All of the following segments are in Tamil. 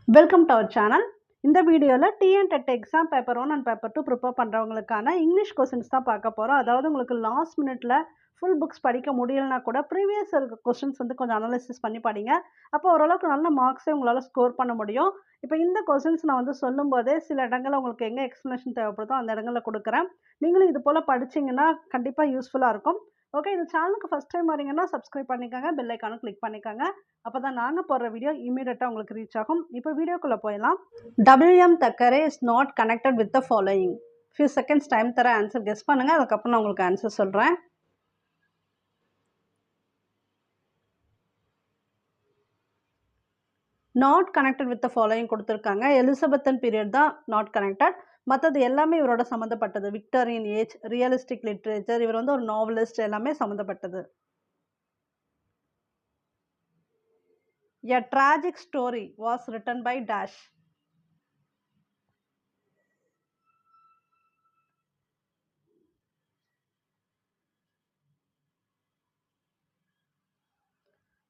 Welcome to our channel. இந்த வீடியோவில் TN exam paper 1 and paper 2 prepare பண்ணுறவங்களுக்கான இங்கிலீஷ் கொஸ்டின்ஸ் தான் பார்க்க போகிறோம். அதாவது உங்களுக்கு லாஸ்ட் மினிட்ல ஃபுல் புக்ஸ் படிக்க முடியலனா கூட ப்ரீவியஸ் இருக்க கொஸ்டின்ஸ் வந்து கொஞ்சம் அனலைசிஸ் பண்ணி படிங்க. அப்போ ஓரளவுக்கு நல்ல மார்க்ஸே உங்களால் ஸ்கோர் பண்ண முடியும். இப்போ இந்த கொஸ்டின்ஸ் நான் வந்து சொல்லும்போதே சில இடங்களில் உங்களுக்கு எங்கே எக்ஸ்ப்ளனேஷன் தேவைப்படுதோ அந்த இடங்களில் கொடுக்குறேன். நீங்களும் இது போல் படிச்சிங்கன்னா கண்டிப்பாக யூஸ்ஃபுல்லாக இருக்கும். ஓகே, இந்த சேனலுக்கு ஃபஸ்ட் டைம் வரீங்கன்னா சப்ஸ்கிரைப் பண்ணிக்கோங்க, பெல் ஐக்கானும் கிளிக் பண்ணிக்கோங்க. அப்பதான் நாங்க போடுற வீடியோ இம்மீடியட்டா உங்களுக்கு ரீச் ஆகும். இப்போ வீடியோக்குள்ள போயிடலாம். WM Thackeray is not connected with the following. Few seconds time தர ஆன்சர் கெஸ் பண்ணுங்க. அதுக்கப்புறம் நான் உங்களுக்கு ஆன்சர் சொல்றேன். Not connected with the following கொடுத்துருக்காங்க. எலிசபெத்தன் பீரியட் தான் நாட் கனெக்டட். மற்றது எல்லாமே இவரோட சம்மந்தப்பட்டது. விக்டோரியன் ஏஜ், ரியலிஸ்டிக் லிட்ரேச்சர், இவர் வந்து ஒரு நாவலிஸ்ட், எல்லாமே சம்மந்தப்பட்டது. A tragic story was written by Dash.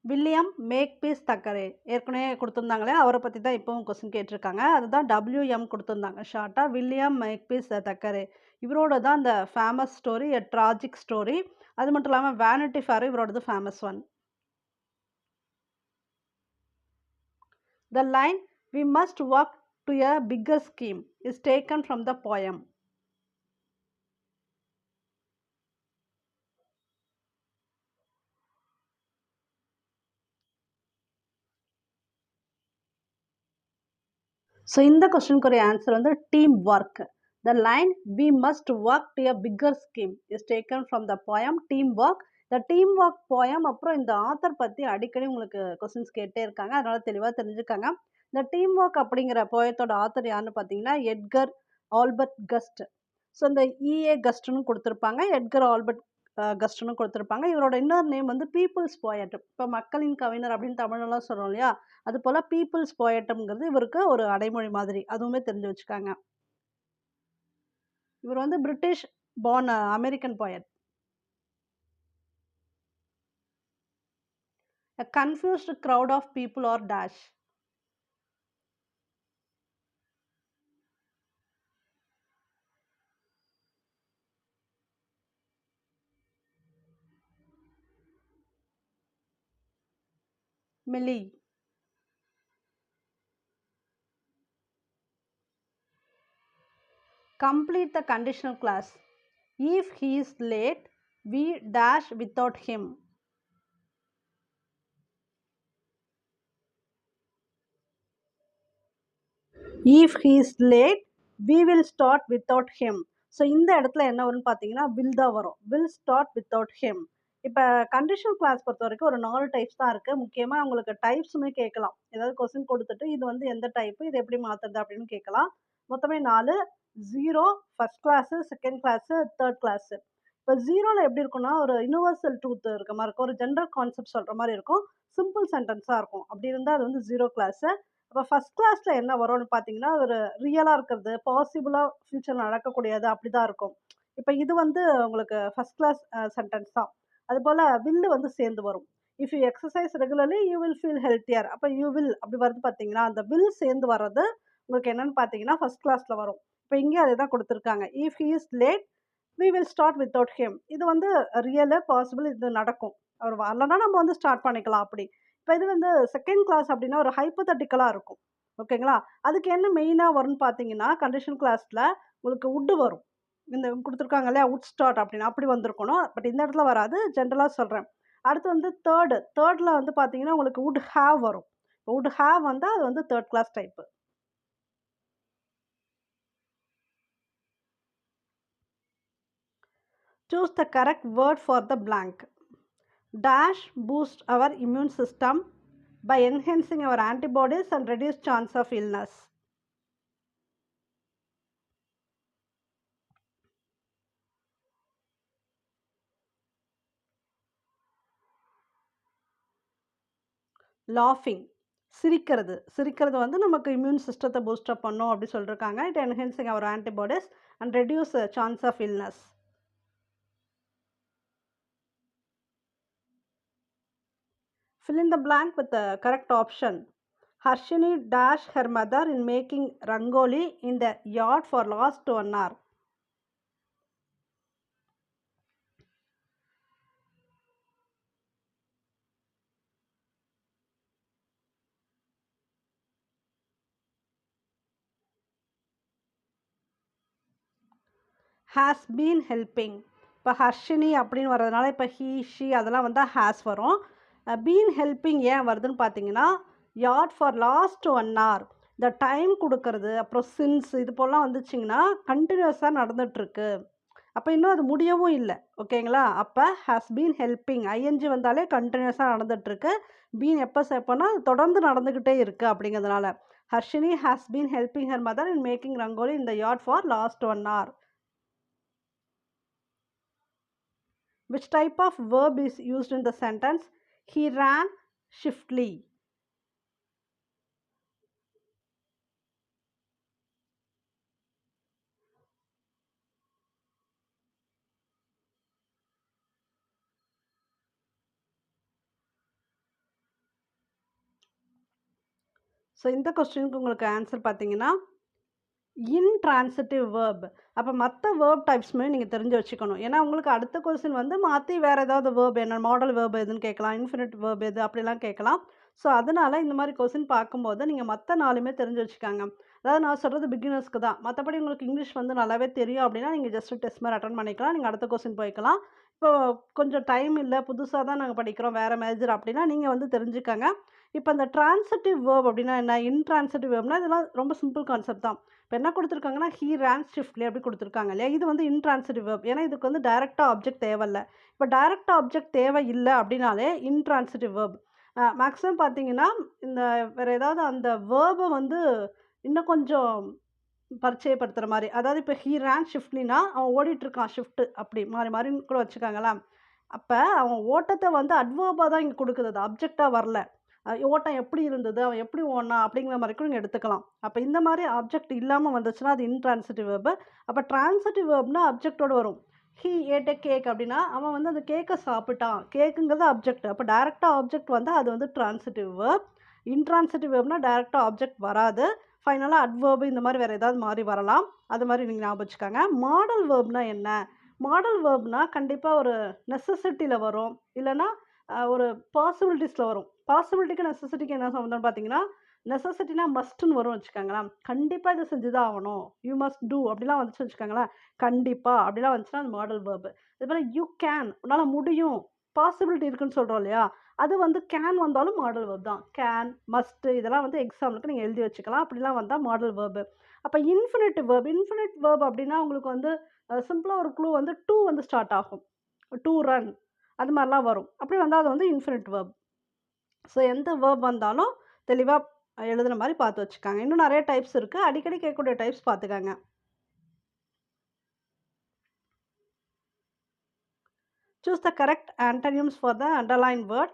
William Makepeace Thackeray ஏற்கனவே கொடுத்துருந்தாங்களே, அவரை பற்றி தான் இப்போவும் கொஸ்டின் கேட்டிருக்காங்க. அதுதான் WM கொடுத்துருந்தாங்க ஷார்ட்டாக. வில்லியம் மேக்பீஸ் தக்கரே இவரோட தான் இந்த famous story a tragic story. அது மட்டும் இல்லாமல் வேனிட்டி ஃபேர் இவரோடது famous one. The line we must work to a bigger scheme is taken from the poem. So இந்த கொஸ்டினுக்குரிய ஆன்சர் வந்து team work. The line we must work to a bigger scheme is taken from the poem team work. The team work poem. அப்புறம் இந்த ஆத்தர் பற்றி அடிக்கடி உங்களுக்கு கொஸ்டின்ஸ் கேட்டே இருக்காங்க, அதனால தெளிவாக தெரிஞ்சுக்காங்க. இந்த டீம் ஒர்க் அப்படிங்கிற போயத்தோட ஆத்தர் யாருன்னு பார்த்தீங்கன்னா எட்கர் ஆல்பர்ட் கஸ்ட். ஸோ இந்த இஏ கஸ்ட்னு கொடுத்துருப்பாங்க, எட்கர் ஆல்பர்ட் கஸ்ட்னு கொடுத்துருப்பாங்க. இவரோட இன்னொரு நேம் வந்து பீப்புள்ஸ் போயட். இப்போ மக்களின் கவிஞர் அப்படின்னு தமிழ்லாம் சொல்கிறோம் இல்லையா, அது போல் பீப்புள்ஸ் போயட்டம்ங்கிறது இவருக்கு ஒரு அடைமொழி மாதிரி, அதுவுமே தெரிஞ்சு வச்சுக்காங்க. இவர் வந்து British born American poet. A confused crowd of people or dash. Millie. Complete the conditional clause. If he is late, we dash without him. If he is late, we will start without him. So இந்த இடத்துல என்ன வரும்னு பார்த்தீங்கன்னா வில் தான் வரும். Will start without him. இப்போ கண்டிஷனல் கிளாஸ் பொறுத்த வரைக்கும் ஒரு 4 டைப்ஸ் தான் இருக்குது. முக்கியமாக உங்களுக்கு டைப்ஸுமே கேட்கலாம். ஏதாவது கொஸ்டின் கொடுத்துட்டு இது வந்து எந்த டைப்பு, இது எப்படி மாற்றுறது அப்படின்னு கேட்கலாம். மொத்தமே 4. 0, first class, second class, third class. இப்போ 0ல் எப்படி இருக்குன்னா ஒரு யூனிவர்சல் ட்ரூத் இருக்க மாதிரி இருக்கும், ஒரு ஜென்ரல் கான்செப்ட் சொல்கிற மாதிரி இருக்கும், சிம்பிள் சென்டென்ஸாக இருக்கும். அப்படி இருந்தால் அது வந்து 0 கிளாஸு. அப்போ ஃபர்ஸ்ட் கிளாஸ்ல என்ன வரும்னு பார்த்தீங்கன்னா, ஒரு ரியலா இருக்கிறது, பாசிபிளா ஃபியூச்சர்ல நடக்கக்கூடியது அப்படிதான் இருக்கும். இப்ப இது வந்து உங்களுக்கு ஃபர்ஸ்ட் கிளாஸ் சென்டென்ஸ் தான். அதுபோல வில் வந்து சேர்ந்து வரும். If you exercise regularly you will feel healthier. அப்ப யூ வில் அப்படி வருது பார்த்தீங்களா, அந்த வில் சேர்ந்து வர்றது உங்களுக்கு என்னன்னு பார்த்தீங்கன்னா ஃபர்ஸ்ட் கிளாஸ்ல வரும். இப்ப இங்கேயும் அதே தான் குடுத்துருக்காங்க. If he is late we will start without him. இது வந்து ரியலு, பாசிபிள், இது நடக்கும். அவர் வரலன்னா நம்ம வந்து ஸ்டார்ட் பண்ணிக்கலாம் அப்படி. இப்ப இது வந்து செகண்ட் கிளாஸ் அப்படின்னா ஒரு ஹைப்போதெட்டிக்கலா இருக்கும். ஓகேங்களா? அதுக்கு என்ன மெயினா வரும்னு பார்த்தீங்கன்னா, கண்டிஷனல் கிளாஸ்ல உங்களுக்கு வுட் வரும். இந்த குடுத்துருக்காங்க இல்லையா? வுட் ஸ்டார்ட் அப்படின்னு அப்படி வந்திருக்கணும். பட் இந்த இடத்துல வராது. ஜென்ரலா சொல்றேன். அடுத்து வந்து தேர்ட்ல வந்து பார்த்தீங்கன்னா, உங்களுக்கு வுட் ஹேவ் வரும். வுட் ஹேவ் வந்தா அது வந்து third class type. Choose the correct word for the blank. Dash boost our immune system by enhancing our antibodies and reduce chance of illness. லாஃபிங் சிரிக்கிறது வந்து நமக்கு இம்யூன் சிஸ்டத்தை பூஸ்டப் பண்ணும் அப்படி சொல்லியிருக்காங்க. It enhancing our antibodies and reduce chance of illness. Fill in the blank with the correct option. Harshini dashed her mother in making rangoli in the yard for last 1 hour. Has been helping. இப்போ ஹர்ஷினி அப்படின்னு வர்றதுனால இப்போ ஹீ ஷி அதெல்லாம் வந்தால் ஹேஸ் வரும். பீன் ஹெல்பிங் ஏன் வருதுன்னு பார்த்தீங்கன்னா, யார்ட் ஃபார் லாஸ்ட் 1 hour இந்த டைம் கொடுக்கறது, அப்புறம் சின்ஸ் இது போலாம் வந்துச்சிங்கன்னா கண்டினியூஸாக நடந்துகிட்ருக்கு. அப்போ இன்னும் அது முடியவும் இல்லை. ஓகேங்களா? அப்போ ஹேஸ் பீன் ஹெல்பிங் ஐஎன்ஜி வந்தாலே கண்டினியூஸாக நடந்துகிட்ருக்கு. பீன் எப்போ சேர்ப்போன்னா தொடர்ந்து நடந்துக்கிட்டே இருக்குது அப்படிங்கிறதுனால. Harshini has been helping her mother in making rangoli in the yard for last 1 hour. Which type of verb is used in the sentence? He ran swiftly. So இந்த கொஸ்டினுக்கு உங்களுக்கு ஆன்சர் பார்த்தீங்கன்னா இன்ட்ரான்சிட்டிவ் வேர்ப். அப்போ மற்ற வேர்ப் டைப்ஸுமே நீங்கள் தெரிஞ்சு வச்சுக்கணும். ஏன்னா உங்களுக்கு அடுத்த கொஸ்டின் வந்து மாற்றி வேறு ஏதாவது வேர்ப் என்ன மாடல் வேர்ப் எதுன்னு கேட்கலாம், இன்ஃபினிட் வேர்ப் எது அப்படிலாம் கேட்கலாம். ஸோ அதனால் இந்த மாதிரி கொஸ்டின் பார்க்கும்போது நீங்கள் மற்ற 4மே தெரிஞ்சு வச்சுக்காங்க. அதாவது நான் சொல்கிறது பிகினர்ஸ்க்கு தான். மற்றபடி உங்களுக்கு இங்கிலீஷ் வந்து நல்லாவே தெரியும் அப்படின்னா நீங்கள் ஜஸ்ட் டெஸ்ட் மாதிரி அட்டன் பண்ணிக்கலாம். நீங்கள் அடுத்த கொஸ்டின் போய்க்கலாம். இப்போ கொஞ்சம் டைம் இல்லை, புதுசாக தான் நாங்கள் படிக்கிறோம், வேறு மேஜர் அப்படின்னா நீங்கள் வந்து தெரிஞ்சுக்கங்க. இப்போ இந்த ட்ரான்சிட்டிவ் வேர்ப் அப்படின்னா என்ன, இன்ட்ரான்சிட்டிவ் வேர்ப்னா இதெல்லாம் ரொம்ப சிம்பிள் கான்செப்ட் தான். இப்போ என்ன கொடுத்துருக்காங்கன்னா ஹீ ரேன் ஸ்விஃப்ட்லி அப்படி கொடுத்துருக்காங்க இல்லையா. இது வந்து இன்ட்ரான்சிட்டிவ் வேர்ப். ஏன்னா இதுக்கு வந்து டைரெக்டாக ஆப்ஜெக்ட் தேவையில்லை. இப்போ டைரெக்டாக ஆப்ஜெக்ட் தேவை இல்லை அப்படின்னாலே இன்ட்ரான்சிட்டிவ் வேர்ப். மேக்ஸிமம் பார்த்தீங்கன்னா இந்த வேறு ஏதாவது அந்த வேர்பை வந்து இன்னும் கொஞ்சம் பரிச்சயப்படுத்துகிற மாதிரி. அதாவது இப்போ ஹீ ரேன் ஷிஃப்ட்லினா அவன் ஓடிட்டுருக்கான் ஷிஃப்ட்டு அப்படி மாறி மாறின்னு கூட வச்சுக்காங்களா. அப்போ அவன் ஓட்டத்தை வந்து அட்வர்பாக தான் இங்கே கொடுக்குது, அது அப்ஜெக்டாக வரல. ஓட்டம் எப்படி இருந்தது, அவன் எப்படி ஓடினா அப்படிங்கிற மாதிரி கூட நீங்கள் எடுத்துக்கலாம். அப்போ இந்த மாதிரி ஆப்ஜெக்ட் இல்லாமல் வந்துச்சுன்னா அது இன்ட்ரான்சிட்டிவ் வேர்பு. அப்போ ட்ரான்சிட்டிவ் வேர்ப்னா ஆப்ஜெக்டோடு வரும். ஹீ ஏட் எ கேக் அப்படின்னா அவன் வந்து அந்த கேக்கை சாப்பிட்டான், கேக்குங்கிறது ஆப்ஜெக்ட். அப்போ டைரெக்டாக ஆப்ஜெக்ட் வந்து அது வந்து ட்ரான்சிட்டிவ் வேர்ப். இன்ட்ரான்சிட்டிவ் வேர்ப்னா டைரெக்டாக ஆப்ஜெக்ட் வராது. ஃபைனலாக அட்வர்பு இந்த மாதிரி வேறு ஏதாவது மாறி வரலாம். அது மாதிரி நீங்கள் ஞாபகம் வச்சுக்காங்க. மாடல் வேர்ப்னா என்ன, மாடல் வேர்ப்னா கண்டிப்பாக ஒரு நெசசிட்டியில் வரும், இல்லைன்னா ஒரு பாசிபிலிட்டிஸில் வரும். பாசிபிலிட்டிக்கு நெசசிட்டிக்கு என்ன சம்மந்தம்னு பார்த்தீங்கன்னா, நெசசிட்டினா மஸ்ட்டுன்னு வரும் வச்சுக்கோங்களேன். கண்டிப்பாக இதை செஞ்சு தான் ஆகணும், யூ மஸ்ட் டூ அப்படிலாம் வந்துச்சு வச்சுக்கோங்களேன். கண்டிப்பாக அப்படிலாம் வந்துச்சுன்னா அது மாடல் வேர்பு. இது போல் யூ கேன் உன்னால் முடியும், பாசிபிலிட்டி இருக்குன்னு சொல்கிறோம் இல்லையா, அது வந்து கேன் வந்தாலும் மாடல் வேர்ப் தான். கேன், மஸ்ட்டு இதெல்லாம் வந்து எக்ஸாம்பிளுக்கு நீங்கள் எழுதி வச்சுக்கலாம். அப்படிலாம் வந்தால் மாடல் வேர்பு. அப்போ இன்ஃபினிட்டிவ் வேர்ப். இன்ஃபினிட் வேர்ப் அப்படின்னா உங்களுக்கு வந்து சிம்பிளாக ஒரு க்ளூ வந்து டூ வந்து ஸ்டார்ட் ஆகும். டூ ரன் அது மாதிரிலாம் வரும். அப்படி வந்தால் அது வந்து இன்ஃபினிட் வேர்ப். ஸோ எந்த வேர்ப் வந்தாலும் தெளிவாக எழுதுகிற மாதிரி பார்த்து வச்சுக்காங்க. இன்னும் நிறைய டைப்ஸ் இருக்குது, அடிக்கடி கேட்கக்கூடிய types பார்த்துக்காங்க. Choose the correct antonyms for the underlined word.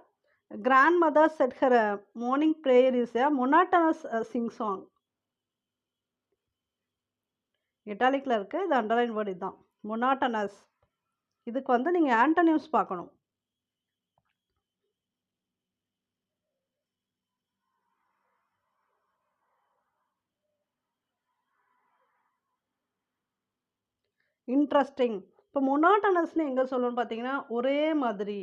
Grandmother said her morning prayer is a monotonous sing song. இட்டாலிக்கில் இருக்குது, இது அண்டர்லைன் வேர்டு இதுதான், மொனாட்டனஸ். இதுக்கு வந்து நீங்கள் ஆண்டனிம்ஸ் பார்க்கணும். இன்ட்ரெஸ்டிங். இப்போ மொனாட்டனஸ்னு எங்கே சொல்லணும்னு பார்த்தீங்கன்னா ஒரே மாதிரி.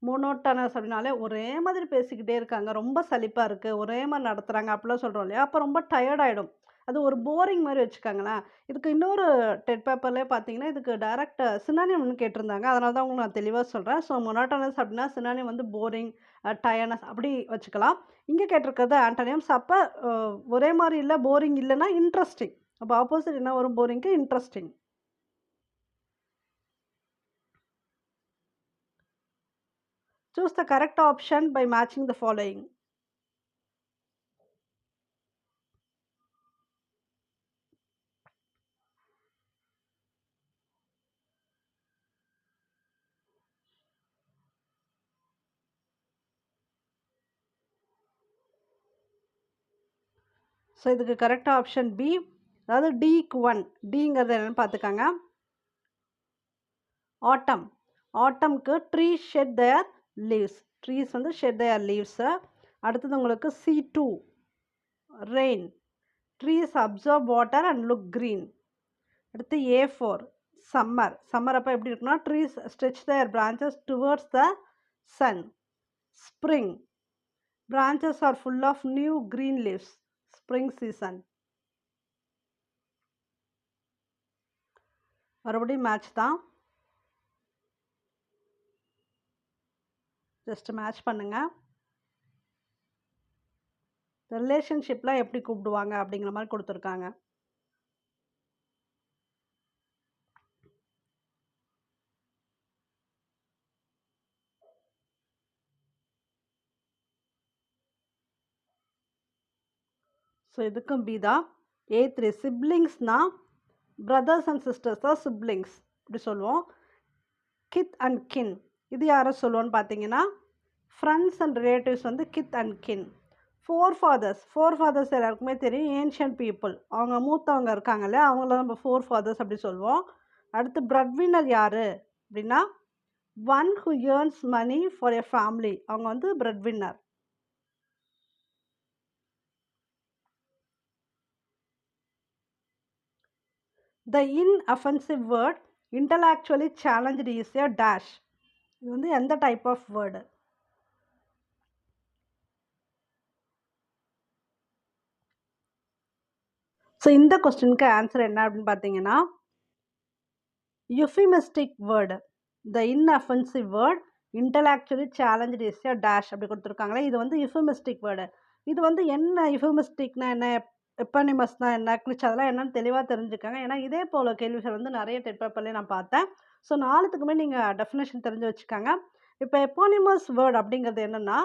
மொனோட்டனஸ் அப்படின்னாலே ஒரே மாதிரி பேசிக்கிட்டே இருக்காங்க, ரொம்ப சலிப்பாக இருக்குது, ஒரே மாதிரி நடத்துகிறாங்க அப்படிலாம் சொல்கிறோம் இல்லையா. அப்போ ரொம்ப டயர்டாயிடும், அது ஒரு போரிங் மாதிரி வச்சுக்காங்களேன். இதுக்கு இன்னொரு டெட் பேப்பர்லேயே பார்த்தீங்கன்னா இதுக்கு டைரக்ட் சினானியம்னு கேட்டிருந்தாங்க, அதனால தான் உங்களுக்கு நான் தெளிவாக சொல்கிறேன். ஸோ மொனாட்டனஸ் அப்படின்னா சினானியம் வந்து போரிங், டயர்னஸ் அப்படி வச்சுக்கலாம். இங்கே கேட்டிருக்கிறது ஆண்டனியம்ஸ். அப்போ ஒரே மாதிரி இல்லை, போரிங் இல்லைன்னா இன்ட்ரெஸ்டிங். அப்போ ஆப்போசிட் என்ன வரும் போரிங்க்கு, interesting. Choose the correct option by matching the following. So இதுக்கு கரெக்ட் ஆப்ஷன் பி, அதாவது டிக்கு 1. டிங்கிறது என்னென்னு பார்த்துக்காங்க. ஆட்டம். ஆட்டம்க்கு tree shed their leaves. Trees வந்து ஷெட் தேர் லீவ்ஸு. அடுத்தது உங்களுக்கு C2. rain. Trees absorb water and look green. அடுத்து A4 summer. Summer அப்போ எப்படி இருக்குன்னா trees stretch their branches towards the sun. Spring. Branches are full of new green leaves. Spring season. மறுபடியும் மேட்ச் தான். ஜஸ்ட் மேட்ச் பண்ணுங்க. ரிலேஷன்ஷிப்லாம் எப்படி கூப்பிடுவாங்க அப்படிங்கிற மாதிரி கொடுத்துருக்காங்க. ஸோ இதுக்கும் பி தான். A3 சிப்ளிங்ஸ்னா பிரதர்ஸ் அண்ட் சிஸ்டர்ஸ் தான் சிப்ளிங்ஸ் இப்படி சொல்லுவோம். கித் அண்ட் கின் இது யாரை சொல்லுவோன்னு பார்த்தீங்கன்னா ஃப்ரெண்ட்ஸ் அண்ட் ரிலேட்டிவ்ஸ் வந்து kith and kin. Forefathers எல்லாருக்குமே தெரியும், ஏன்ஷியன்ட் பீப்புள், அவங்க மூத்தவங்க இருக்காங்க இல்லையா, அவங்கள நம்ம ஃபோர் ஃபாதர்ஸ் அப்படி சொல்லுவோம். அடுத்து பிரெட்வின்னர் யார் அப்படின்னா one who earns money for a family, அவங்க வந்து பிரெட்வின்னர். The inoffensive word intellectually challenged is a dash. இது வந்து எந்த டைப் ஆஃப் வேர்டு? ஸோ இந்த கொஸ்டினுக்கு ஆன்சர் என்ன அப்படின்னு பார்த்தீங்கன்னா euphemistic word. The inoffensive word intellectually challenge is a dash அப்படி கொடுத்துருக்காங்களே, இது வந்து யுஃபிமிஸ்டிக் வேர்டு. இது வந்து என்ன யுஃபிமிஸ்டிக்னா என்ன, எப்பானிமஸ்னா என்ன, கிளிச் அதெல்லாம் என்னன்னு தெளிவாக தெரிஞ்சுக்காங்க. ஏன்னா இதே போல் கேள்விகள் வந்து நிறைய டெட் பேப்பர்லேயே நான் பார்த்தேன். ஸோ நாலுத்துக்குமே நீங்கள் டெஃபினேஷன் தெரிஞ்சு வச்சுக்காங்க. இப்போ எப்பானிமஸ் வேர்டு அப்படிங்கிறது என்னென்னா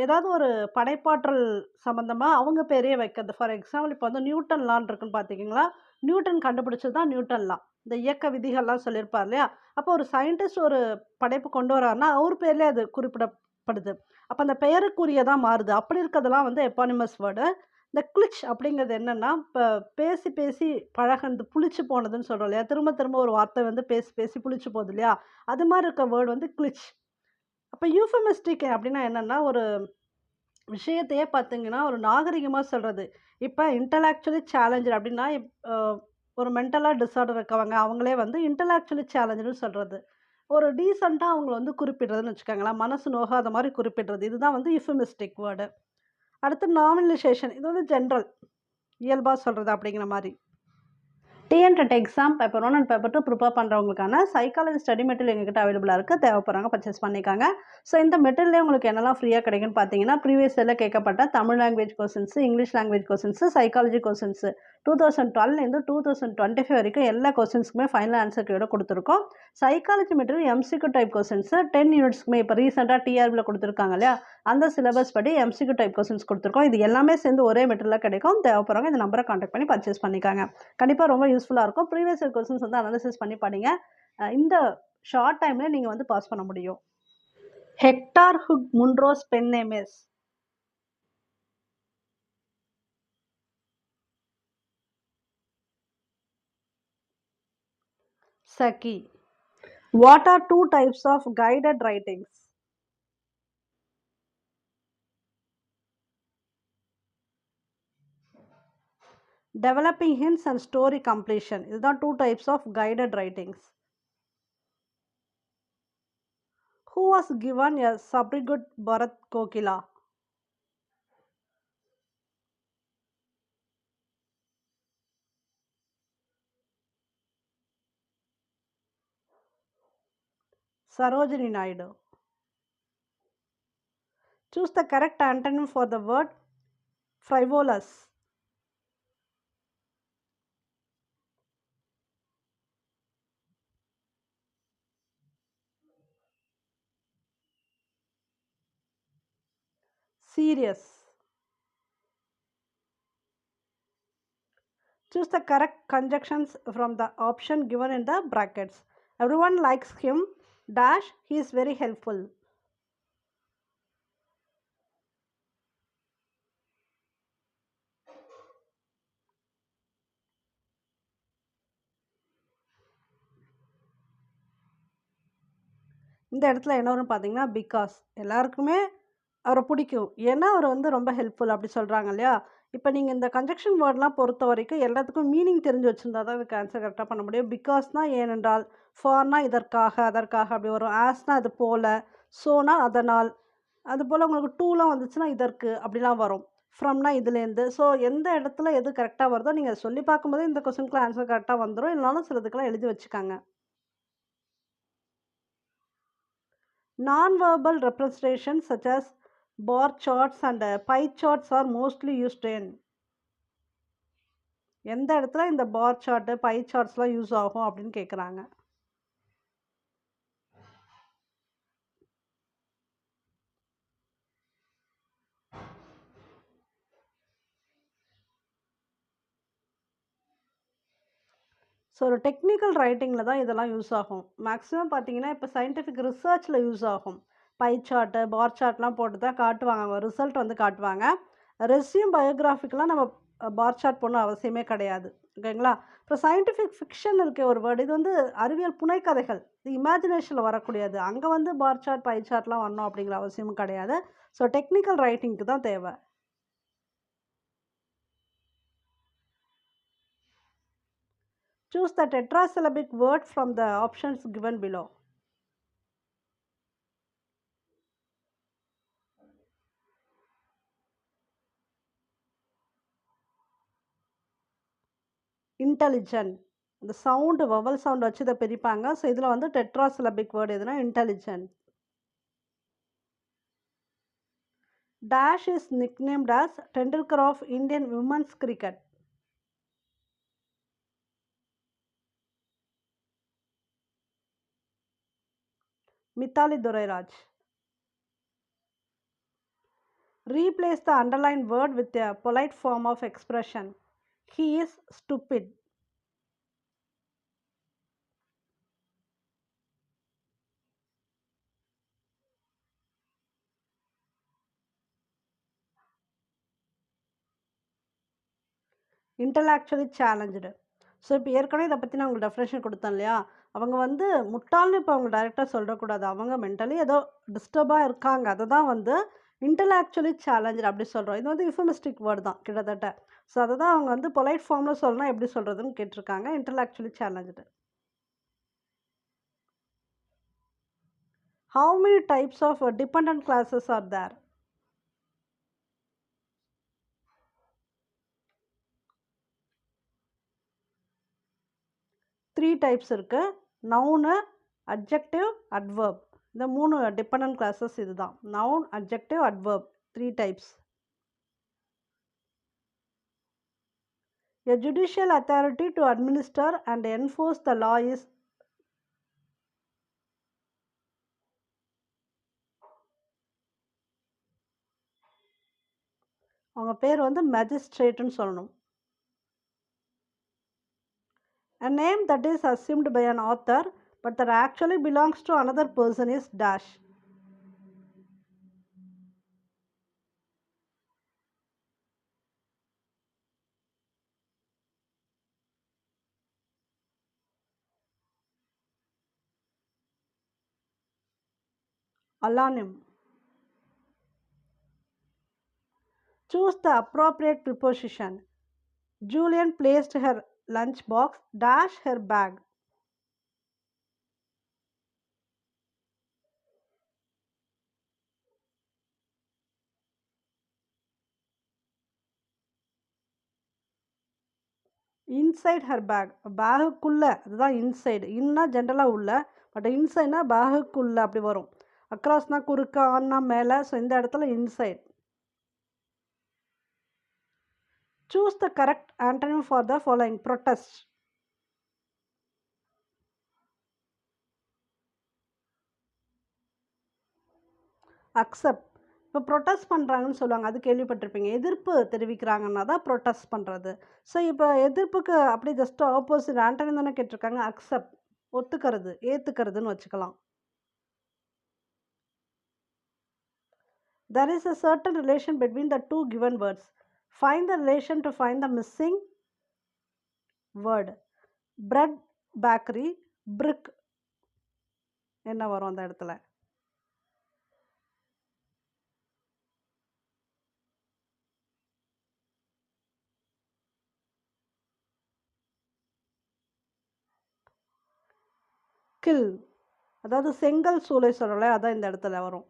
ஏதாவது ஒரு படைப்பாற்றல் சம்மந்தமாக அவங்க பேரையே வைக்கிறது. ஃபார் எக்ஸாம்பிள் இப்போ வந்து நியூட்டன் லான் இருக்குன்னு பார்த்தீங்களா, நியூட்டன் கண்டுபிடிச்சது தான் நியூட்டன் லா. இந்த இயக்க விதிகள்லாம் சொல்லியிருப்பார் இல்லையா, அப்போ ஒரு சயின்டிஸ்ட் ஒரு படைப்பு கொண்டு வராருன்னா அவர் பேர்லேயே அது குறிப்பிடப்படுது. அப்போ அந்த பெயருக்குரியதான் மாறுது. அப்படி இருக்கிறதெல்லாம் வந்து எப்பானிமஸ் வேர்டு. இந்த கிளிச் அப்படிங்கிறது என்னென்னா இப்போ பேசி பேசி பழகிறது புளிச்சு போனதுன்னு சொல்கிறோம் இல்லையா, திரும்ப திரும்ப ஒரு வார்த்தை வந்து பேசி பேசி புளிச்சு போகுது இல்லையா, அது மாதிரி இருக்க வேர்டு வந்து கிளிச். அப்போ யூஃபமிஸ்டிக் அப்படின்னா என்னென்னா ஒரு விஷயத்தையே பார்த்தீங்கன்னா ஒரு நாகரிகமாக சொல்கிறது. இப்போ இன்டலெக்சுவலி சேலஞ்சு அப்படின்னா ஒரு மென்டலாக டிஸார்டர் இருக்கவங்க அவங்களே வந்து இன்டலெக்சுவலி சேலஞ்சுன்னு சொல்கிறது. ஒரு டீசெண்டாக அவங்கள வந்து குறிப்பிடுறதுன்னு வச்சுக்கோங்களேன், மனசு நோகாத மாதிரி குறிப்பிடுறது. இதுதான் வந்து யூஃபமிஸ்டிக் வேர்டு. அடுத்து நார்மலைசேஷன், இது வந்து ஜென்ரல் இயல்பாக சொல்கிறது அப்படிங்கிற மாதிரி. TNTET exam paper 1 and paper 2 prepare பண்ணுறவங்களுக்கான சைக்காலஜி ஸ்டடி மெட்டீரியல் எங்ககிட்ட அவைலபிளாக இருக்குது. தேவைப்படுறாங்க பர்ச்சேஸ் பண்ணிக்காங்க. ஸோ இந்த மெட்டீரியலே உங்களுக்கு என்னெல்லாம் ஃப்ரீயாக கிடைக்குன்னு பார்த்தீங்கன்னா ப்ரீவியஸ் இயரில் கேட்கப்பட்ட Tamil language questions, English language questions, psychology questions 2012லேருந்து 2025 வரைக்கும் எல்லா கொஸ்டின்ஸுக்குமே ஃபைனல் ஆன்சர் கீயோட கொடுத்துருக்கோம். Psychology material MCQ type questions 10 யூனிட்ஸ்க்குமே இப்போ ரீசெண்டாக டிஆர்பியில் கொடுத்துருக்காங்க இல்லையா, அந்த சிலபஸ் படி எம்சிக்யூ டைப் கொஸ்டின்ஸ் கொடுத்துருக்கோம். இது எல்லாமே சேர்ந்து ஒரே மெட்டீரியலாக கிடைக்கும். தேவைப்படுறவங்க இந்த நம்பரை கான்டாக்ட் பண்ணி பர்ச்சேஸ் பண்ணிக்காங்க. கண்டிப்பாக ரொம்ப யூஸ்ஃபுல்லாக இருக்கும். ப்ரீவியஸ் இயர் கொஸ்டின்ஸ் வந்து அனாலிசிஸ் பண்ணி படிங்க. இந்த ஷார்ட் டைமில் நீங்கள் வந்து பாஸ் பண்ண முடியும். Hector Hugh Munro's pen name is Saki. What are 2 types of guided writings? Developing hints and story completion. இதுதான் 2 types of guided writings. Who was given a substitute Bharat Kokila? Sarojini Naidu. Choose the correct antonym for the word frivolous. Serious. Choose the correct conjunctions from the option given in the brackets. Everyone likes him dash, he is very helpful. இந்த இடத்துல என்ன வரும்னு பார்த்தீங்கன்னா பிகாஸ் எல்லாருக்குமே அவரை பிடிக்கும், ஏன்னா அவர் வந்து ரொம்ப ஹெல்ப்ஃபுல் அப்படி சொல்கிறாங்க இல்லையா. இப்ப நீங்க இந்த கன்ஜங்ஷன் வேர்ட்லாம் பொறுத்தவரைக்கும் எல்லாத்துக்கும் மீனிங் தெரிஞ்சு வச்சிருந்தா தான் இதுக்கு ஆன்சர் கரெக்ட்டா பண்ண முடியும். பிகாஸ்னா ஏனென்றால், ஃபார்னா இதற்காக, அதற்காக அப்படி வரும். ஆஸ்னா அது போல, சோனா அதனால். அதுபோல உங்களுக்கு டூலாம் வந்துச்சுன்னா இதற்கு அப்படிலாம் வரும். ஃப்ரம்னா இதுலேருந்து. ஸோ எந்த இடத்துல எது கரெக்ட்டா வருதோ நீங்க சொல்லி பார்க்கும்போதே இந்த கொஸ்டினுக்குலாம் ஆன்சர் கரெக்ட்டா வந்துரும். இல்லனாலும் சிலதுக்கெல்லாம் எழுதி வச்சுக்கங்க. Non-verbal representations such as bar charts and pie charts are mostly used in எந்த இடத்துல இந்த பார் சார்ட், பை சார்ட்ஸ்லாம் யூஸ் ஆகும் அப்படின்னு கேட்குறாங்க. ஸோ ஒரு டெக்னிக்கல் ரைட்டிங்கில தான் இதெல்லாம் யூஸ் ஆகும். மேக்ஸிமம் பார்த்தீங்கன்னா, இப்போ சயின்டிஃபிக் ரிசர்ச்ல யூஸ் ஆகும். பை சார்ட்டு, பார் சார்ட்லாம் போட்டு தான் காட்டுவாங்க. அவங்க ரிசல்ட் வந்து காட்டுவாங்க. ரெஸ்யூம் பயோகிராஃபிக்கெலாம் நம்ம பார் சார்ட் போடணும் அவசியமே கிடையாது. ஓகேங்களா? அப்புறம் சயின்டிஃபிக் ஃபிக்ஷன் இருக்க ஒரு வேர்டு. இது வந்து அறிவியல் புனைக்கதைகள். இது இமேஜினேஷன்ல வரக்கூடியது. அங்க வந்து பார் சார்ட், பை சார்ட்லாம் வரணும் அப்படிங்கிற அவசியமும் கிடையாது. ஸோ டெக்னிக்கல் ரைட்டிங்க்கு தான் தேவை. Choose the tetrasyllabic word from the options given below. Intelligent. இந்த சவுண்டு வவல் சவுண்ட் வச்சு இதை பிரிப்பாங்க. ஸோ இதில் வந்து டெட்ராசிலபிக் வேர்டு எதுனா intelligent. Dash is nicknamed as Tendulkar of Indian women's cricket. Mithali Dorairaj. Replace the underlined word with a polite form of expression. He is stupid. Intellectually challenged. So இப்போ ஏற்கனவே இதை பற்றி நான் உங்களுக்கு டெஃபினேஷன் கொடுத்தேன் இல்லையா? அவங்க வந்து முட்டாள்னு இப்போ அவங்க டைரெக்டாக சொல்லக்கூடாது. அவங்க மென்டலி ஏதோ டிஸ்டர்பாக இருக்காங்க. அதை தான் வந்து இன்டெலெக்சுவலி சேலஞ்சர் அப்படி சொல்கிறோம். இது வந்து யூஃபமிஸ்டிக் வேர்டு தான் கிட்டத்தட்ட. ஸோ அதை தான் அவங்க வந்து பொலைட் ஃபார்மில் சொல்லணும் எப்படி சொல்கிறதுன்னு கேட்டிருக்காங்க. Intellectually challenged. How many types of dependent clauses are there? 3 types இருக்குது. Noun, adjective, adverb. இந்த 3 டிபெண்டன்ட் கிளாஸஸ் இதுதான். Noun, adjective, adverb. 3 types. A judicial authority to administer and enforce the law is அவங்க பேர் வந்து மேஜிஸ்ட்ரேட்னு சொல்லணும். A name that is assumed by an author but that actually belongs to another person is dash. Alanim. Choose the appropriate preposition. Julian placed her lunchbox dash her bag. Inside her bag. பேகுக்குள்ளே, அதுதான் இன்சைடு. இன்னா ஜென்ரலாக உள்ள, பட் இன்சைட்னா பேகுக்குள்ளே அப்படி வரும். அக்ராஸ்னா குறுக்க, ஆன்னா மேலே. ஸோ இந்த இடத்துல inside. Choose the correct antonym for the following. Protest. Accept. இப்போ ப்ரொட்டஸ்ட் பண்ணுறாங்கன்னு சொல்லுவாங்க. அது கேள்விப்பட்டிருப்பீங்க. எதிர்ப்பு தெரிவிக்கிறாங்கன்னா தான் ப்ரொட்டஸ்ட் பண்ணுறது. ஸோ இப்போ எதிர்ப்புக்கு அப்படியே ஜஸ்ட் ஆப்போசிட் ஆண்டனி தானே கேட்டிருக்காங்க. அக்செப்ட், ஒத்துக்கிறது, ஏற்றுக்கிறதுன்னு வச்சுக்கலாம். There is a certain relation between the two given words. Find the relation to find the missing word. Bread, bakery, brick. என்ன வரும் அந்த இடத்துல? கில். அதாவது செங்கல் சூளை சொல்றோம்ல, அதான் இந்த இடத்துல வரும்.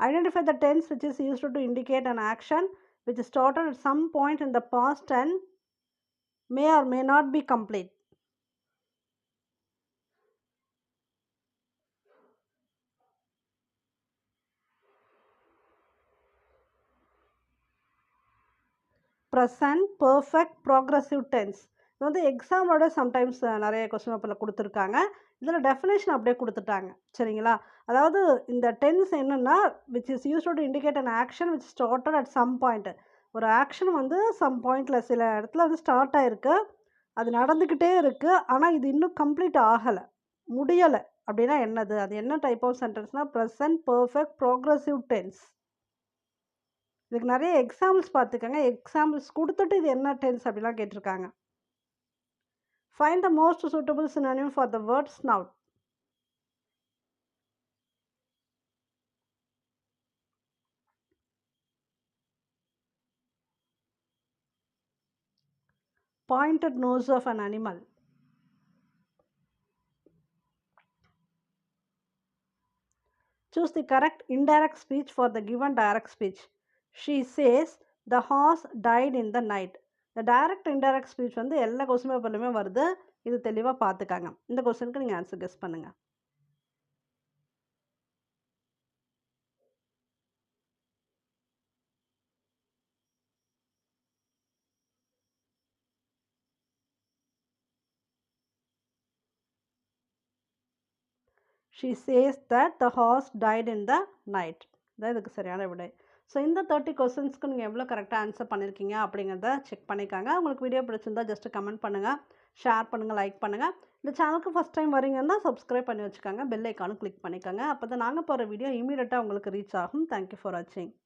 Identify the tense which is used to indicate an action which started at some point in the past and may or may not be complete. Present perfect progressive tense. இது வந்து எக்ஸாமோட சம்டைம்ஸ் நிறைய கொஸ்டின் பேப்பரில் கொடுத்துருக்காங்க. இதில் டெஃபினேஷன் அப்படியே கொடுத்துட்டாங்க. சரிங்களா? அதாவது இந்த டென்ஸ் என்னென்னா which is used to indicate an action which started at some point. ஒரு ஆக்ஷன் வந்து சம் பாயிண்டில் சில இடத்துல வந்து ஸ்டார்ட் ஆகிருக்கு, அது நடந்துக்கிட்டே இருக்குது, ஆனால் இது இன்னும் கம்ப்ளீட் ஆகலை, முடியலை அப்படின்னா என்னது? அது என்ன டைப் ஆஃப் சென்டென்ஸ்னால் ப்ரெசன்ட் பர்ஃபெக்ட் ப்ரோக்ரஸிவ் டென்ஸ். இதுக்கு நிறைய எக்ஸாம்பிள்ஸ் பார்த்துக்கங்க. எக்ஸாம்பிள்ஸ் கொடுத்துட்டு இது என்ன டென்ஸ் அப்படிலாம் கேட்டிருக்காங்க. Find the most suitable synonym for the word snout. Pointed nose of an animal. Choose the correct indirect speech for the given direct speech. She says the horse died in the night. The direct indirect speech வந்து எல்லா கொஸ்டின் பேப்பர்லையுமே வருது. இது தெளிவாக பார்த்துக்காங்க. இந்த கொஸ்டினுக்கு நீங்கள் ஆன்சர் கெஸ் பண்ணுங்கள். She says that the horse died in the night. இதான் இதுக்கு சரியான விடை. ஸோ இந்த 30 கொஸ்டின்ஸ்க்கு நீங்கள் எவ்வளோ கரெக்டாக ஆன்சர் பண்ணியிருக்கீங்க அப்படிங்கிறத செக் பண்ணிக்காங்க. உங்களுக்கு வீடியோ பிடிச்சிருந்தா ஜஸ்ட்டு கமெண்ட் பண்ணுங்கள், ஷேர் பண்ணுங்கள், லைக் பண்ணுங்கள். இந்த சேனலுக்கு ஃபஸ்ட் டைம் வரீங்கன்னா சப்ஸ்கிரைப் பண்ணி வச்சுக்கோங்க, பெல் ஐக்கானும் கிளிக் பண்ணிக்கோங்க. அப்போ தான் நாங்கள் போகிற வீடியோ இமீடியட்டாக உங்களுக்கு ரீச் ஆகும். தேங்க்யூ ஃபார் வாட்சிங்.